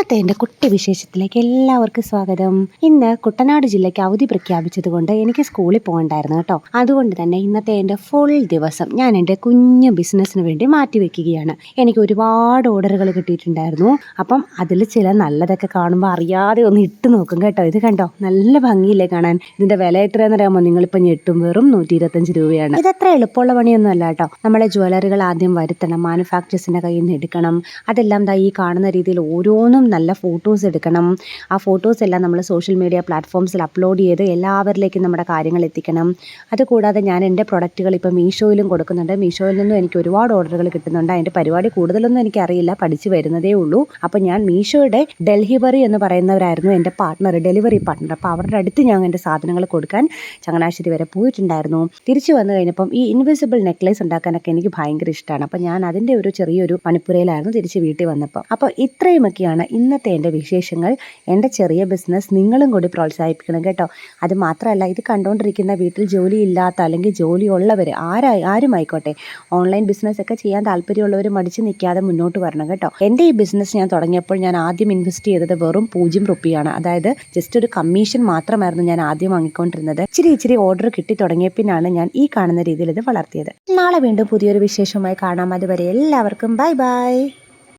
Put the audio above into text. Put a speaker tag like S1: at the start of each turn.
S1: ഇന്നത്തെ എൻ്റെ കുട്ടി വിശേഷത്തിലേക്ക് എല്ലാവർക്കും സ്വാഗതം. ഇന്ന് കുട്ടനാട് ജില്ലയ്ക്ക് അവധി പ്രഖ്യാപിച്ചതുകൊണ്ട് എനിക്ക് സ്കൂളിൽ പോകണ്ടായിരുന്നു കേട്ടോ. അതുകൊണ്ട് തന്നെ ഇന്നത്തെ എൻ്റെ ഫുൾ ദിവസം ഞാൻ എൻ്റെ കുഞ്ഞു ബിസിനസ്സിന് വേണ്ടി മാറ്റിവെക്കുകയാണ്. എനിക്ക് ഒരുപാട് ഓർഡറുകൾ കിട്ടിയിട്ടുണ്ടായിരുന്നു. അപ്പം അതിൽ ചില നല്ലതൊക്കെ കാണുമ്പോൾ അറിയാതെ ഒന്ന് ഇട്ട് നോക്കും കേട്ടോ. ഇത് കണ്ടോ, നല്ല ഭംഗിയില്ലേ കാണാൻ. ഇതിൻ്റെ വില എത്രയാണെന്ന് അറിയാമോ? നിങ്ങളിപ്പം ഞെട്ടും. വെറും 125 രൂപയാണ്. ഇതത്ര എളുപ്പമുള്ള പണിയൊന്നും അല്ല കേട്ടോ. നമ്മളെ ജ്വല്ലറികൾ ആദ്യം വരുത്തണം, മാനുഫാക്ചേഴ്സിൻ്റെ കയ്യിൽ നിന്ന് എടുക്കണം. അതെല്ലാം ഈ കാണുന്ന രീതിയിൽ ഓരോന്നും നല്ല ഫോട്ടോസ് എടുക്കണം. ആ ഫോട്ടോസ് എല്ലാം നമ്മൾ സോഷ്യൽ മീഡിയ പ്ലാറ്റ്ഫോംസിൽ അപ്ലോഡ് ചെയ്ത് എല്ലാവരിലേക്കും നമ്മുടെ കാര്യങ്ങൾ എത്തിക്കണം. അതുകൂടാതെ ഞാൻ എൻ്റെ പ്രൊഡക്റ്റുകൾ ഇപ്പോൾ മീഷോയിലും കൊടുക്കുന്നുണ്ട്. മീഷോയിൽ നിന്നും എനിക്ക് ഒരുപാട് ഓർഡറുകൾ കിട്ടുന്നുണ്ട്. അതിൻ്റെ പരിപാടി കൂടുതലൊന്നും എനിക്കറിയില്ല, പഠിച്ചു വരുന്നതേ ഉള്ളൂ. അപ്പോൾ ഞാൻ മീഷോയുടെ ഡെലിവറി എന്ന് പറയുന്നവരായിരുന്നു എൻ്റെ പാർട്ട്ണർ, ഡെലിവറി പാർട്ട്ണർ. അപ്പോൾ അവരുടെ അടുത്ത് ഞാൻ എൻ്റെ സാധനങ്ങൾ കൊടുക്കാൻ ചങ്ങനാശ്ശേരി വരെ പോയിട്ടുണ്ടായിരുന്നു. തിരിച്ചു വന്നു കഴിഞ്ഞപ്പം ഈ ഇൻവിസിബിൾ നെക്ലേസ് ഉണ്ടാക്കാനൊക്കെ എനിക്ക് ഭയങ്കര ഇഷ്ടമാണ്. അപ്പോൾ ഞാൻ അതിൻ്റെ ഒരു ചെറിയൊരു പണിപ്പുരയിലായിരുന്നു തിരിച്ച് വീട്ടിൽ വന്നപ്പോൾ. അപ്പോൾ ഇത്രയുമൊക്കെയാണ് ഇന്നത്തെ എൻ്റെ വിശേഷങ്ങൾ. എൻ്റെ ചെറിയ ബിസിനസ് നിങ്ങളും കൂടി പ്രോത്സാഹിപ്പിക്കണം കേട്ടോ. അത് മാത്രമല്ല, ഇത് കണ്ടുകൊണ്ടിരിക്കുന്ന വീട്ടിൽ ജോലിയില്ലാത്ത അല്ലെങ്കിൽ ജോലിയുള്ളവർ ആരുമായിക്കോട്ടെ, ഓൺലൈൻ ബിസിനസ്സൊക്കെ ചെയ്യാൻ താല്പര്യമുള്ളവർ മടിച്ച് നിൽക്കാതെ മുന്നോട്ട് വരണം കേട്ടോ. എൻ്റെ ഈ ബിസിനസ് ഞാൻ തുടങ്ങിയപ്പോൾ ഞാൻ ആദ്യം ഇൻവെസ്റ്റ് ചെയ്തത് വെറും 0 റുപ്പിയാണ്. അതായത് ജസ്റ്റ് ഒരു കമ്മീഷൻ മാത്രമായിരുന്നു ഞാൻ ആദ്യം വാങ്ങിക്കൊണ്ടിരുന്നത്. ഇച്ചിരി ഓർഡർ കിട്ടി തുടങ്ങിയ പിന്നാണ് ഞാൻ ഈ കാണുന്ന രീതിയിൽ ഇത് വളർത്തിയത്. നാളെ വീണ്ടും പുതിയൊരു വിശേഷമായി കാണാം. അതുവരെ എല്ലാവർക്കും ബൈ ബൈ.